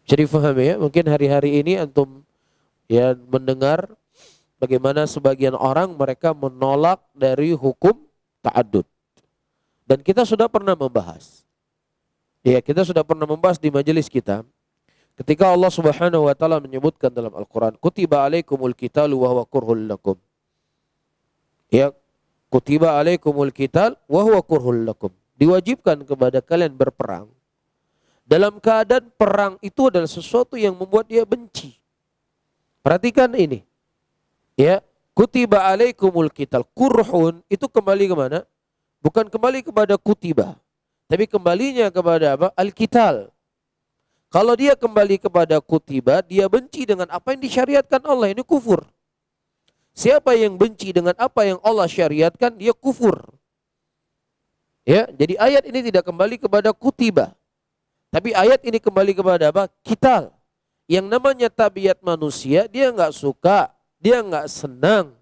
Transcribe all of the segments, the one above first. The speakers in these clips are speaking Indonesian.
Jadi faham ya, mungkin hari-hari ini antum ya mendengar bagaimana sebagian orang mereka menolak dari hukum ta'addud. Dan kita sudah pernah membahas. Ya, kita sudah pernah membahas di majelis kita. Ketika Allah Subhanahu wa taala menyebutkan dalam Al-Qur'an, "Kutiba alaikumul qitalu wa huwa kurhul lakum." Ya, kutiba alaikumul qital wa huwa kurhul lakum. Diwajibkan kepada kalian berperang. Dalam keadaan perang itu adalah sesuatu yang membuat dia benci. Perhatikan ini. Ya, kutiba alaikumul qital. Kurhun itu kembali ke mana? Bukan kembali kepada kutiba, tapi kembalinya kepada apa? Al-qital. Kalau dia kembali kepada kutiba, dia benci dengan apa yang disyariatkan Allah, ini kufur. Siapa yang benci dengan apa yang Allah syariatkan, dia kufur. Ya, jadi ayat ini tidak kembali kepada kutiba. Tapi ayat ini kembali kepada apa? Qital. Yang namanya tabiat manusia, dia nggak suka, dia nggak senang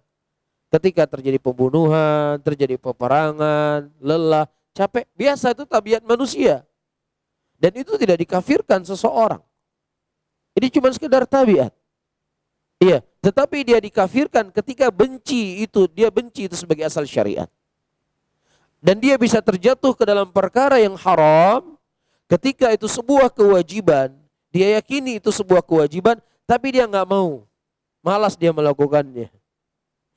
ketika terjadi pembunuhan, terjadi peperangan, lelah, capek. Biasa itu tabiat manusia. Dan itu tidak dikafirkan seseorang. Ini cuma sekedar tabiat. Iya, tetapi dia dikafirkan ketika benci itu, dia benci itu sebagai asal syariat. Dan dia bisa terjatuh ke dalam perkara yang haram ketika itu sebuah kewajiban. Dia yakini itu sebuah kewajiban, tapi dia nggak mau. Malas dia melakukannya.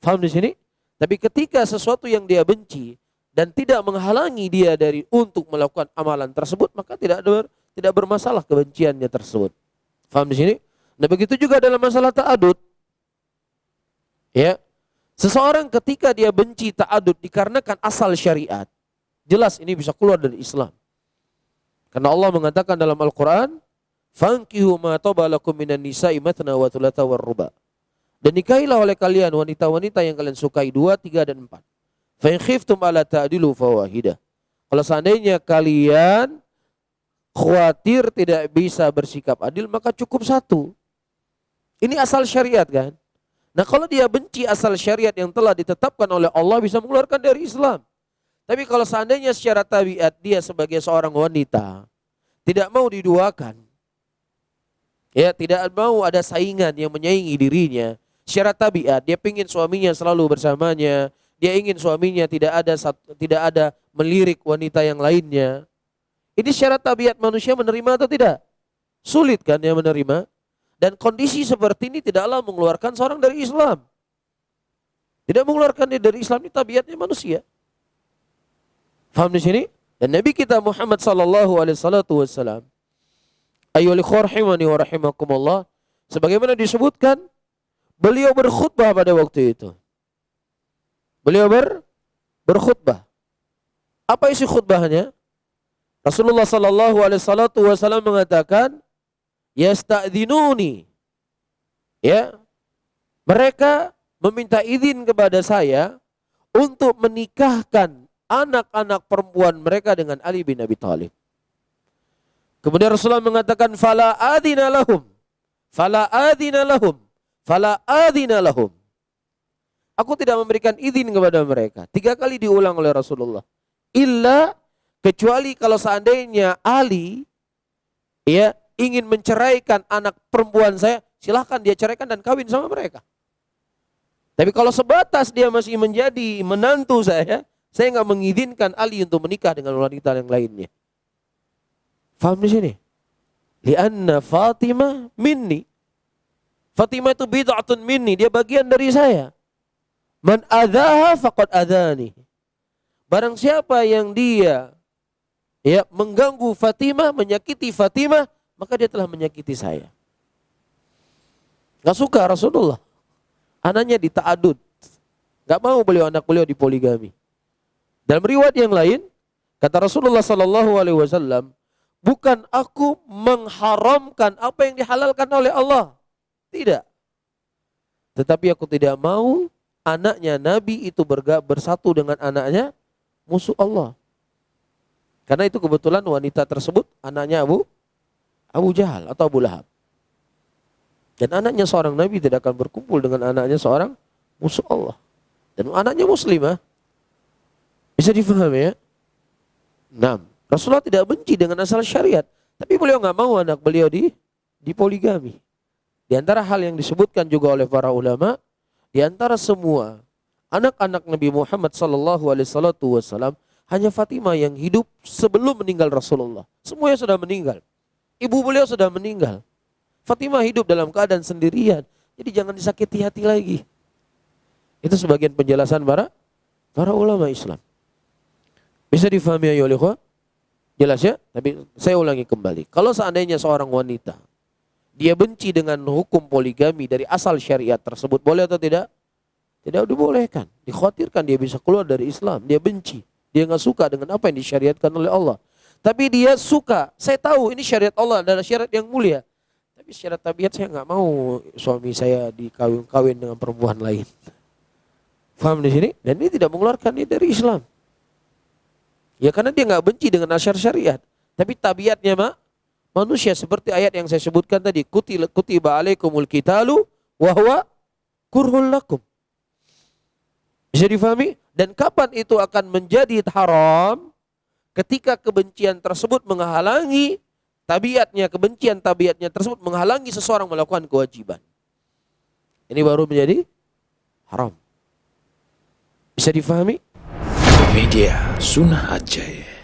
Faham di sini? Tapi ketika sesuatu yang dia benci dan tidak menghalangi dia dari untuk melakukan amalan tersebut, maka tidak bermasalah kebenciannya tersebut. Faham di sini? Nah, begitu juga dalam masalah ta'adud. Ya. Seseorang ketika dia benci ta'adud dikarenakan asal syariat, jelas ini bisa keluar dari Islam. Karena Allah mengatakan dalam Al-Qur'an, "Fankihu ma taba lakum minan nisa'i mathna wa thulatha war ruba." Dan nikahilah oleh kalian wanita-wanita yang kalian sukai 2, 3 dan 4. Fa in khiftum alla ta'dilu fawahidah. Kalau seandainya kalian khawatir tidak bisa bersikap adil, maka cukup 1. Ini asal syariat kan? Nah, kalau dia benci asal syariat yang telah ditetapkan oleh Allah, bisa mengeluarkan dari Islam. Tapi kalau seandainya secara tabiat dia sebagai seorang wanita tidak mau diduakan, ya, tidak mau ada saingan yang menyaingi dirinya, secara tabiat dia ingin suaminya selalu bersamanya, dia ingin suaminya tidak ada melirik wanita yang lainnya. Ini secara tabiat manusia menerima atau tidak? Sulit kan dia menerima? Dan kondisi seperti ini tidaklah mengeluarkan seorang dari Islam. Tidak mengeluarkan dia dari Islam, ini tabiatnya manusia. Faham di sini? Dan Nabi kita Muhammad sallallahu alaihi wasallam, ayyuhal ikhwah rahimani wa rahimakumullah, sebagaimana disebutkan, beliau berkhutbah pada waktu itu. Beliau berkhutbah. Apa isi khutbahnya? Rasulullah sallallahu alaihi wasallam mengatakan, yasta'dzinuni. Ya. Mereka meminta izin kepada saya untuk menikahkan anak-anak perempuan mereka dengan Ali bin Abi Thalib. Kemudian Rasulullah mengatakan, fala adzina lahum. Fala adzina lahum. Fala adzina lahum. Aku tidak memberikan izin kepada mereka. 3 kali diulang oleh Rasulullah. Illa, kecuali kalau seandainya Ali ya ingin menceraikan anak perempuan saya, silahkan dia ceraikan dan kawin sama mereka. Tapi kalau sebatas dia masih menjadi menantu saya nggak mengizinkan Ali untuk menikah dengan wanita yang lainnya. Faham di sini? Lianna Fatimah minni. Fatimah itu bid'atun minni, dia bagian dari saya. Man adzaha faqad adzani. Barang siapa yang dia ya mengganggu Fatimah, menyakiti Fatimah, maka dia telah menyakiti saya. Gak suka Rasulullah anaknya dita'adud. Gak mau anak beliau dipoligami. Dalam riwayat yang lain, kata Rasulullah sallallahu alaihi wasallam, bukan aku mengharamkan apa yang dihalalkan oleh Allah. Tidak. Tetapi aku tidak mau anaknya Nabi itu bersatu dengan anaknya musuh Allah. Karena itu kebetulan wanita tersebut anaknya Abu Jahal atau Abu Lahab. Dan anaknya seorang Nabi tidak akan berkumpul dengan anaknya seorang musuh Allah. Dan anaknya muslimah. Bisa difahami ya? 6. Rasulullah tidak benci dengan asal syariat. Tapi beliau nggak mau anak beliau di poligami. Di antara hal yang disebutkan juga oleh para ulama, di antara semua anak-anak Nabi Muhammad SAW, hanya Fatimah yang hidup sebelum meninggal Rasulullah. Semuanya sudah meninggal. Ibu beliau sudah meninggal. Fatimah hidup dalam keadaan sendirian. Jadi jangan disakiti hati lagi. Itu sebagian penjelasan para ulama Islam. Bisa difahami ya ikhwah? Jelas ya? Tapi saya ulangi kembali. Kalau seandainya seorang wanita, dia benci dengan hukum poligami dari asal syariat tersebut, boleh atau tidak? Tidak dibolehkan. Dikhawatirkan dia bisa keluar dari Islam. Dia benci. Dia nggak suka dengan apa yang disyariatkan oleh Allah. Tapi dia suka. Saya tahu ini syariat Allah adalah syariat yang mulia. Tapi secara tabiat saya nggak mau suami saya dikawin dengan perempuan lain. Faham di sini? Dan ini tidak mengeluarkan dia dari Islam. Ya karena dia nggak benci dengan syariat. Tapi tabiatnya manusia seperti ayat yang saya sebutkan tadi. Kutiba alaikumul qitalu wa huwa kurhul lakum. Bisa difahami? Dan kapan itu akan menjadi haram? Ketika kebencian tersebut menghalangi kebencian tabiatnya tersebut menghalangi seseorang melakukan kewajiban. Ini baru menjadi haram. Bisa difahami? Media Sunnah Aceh.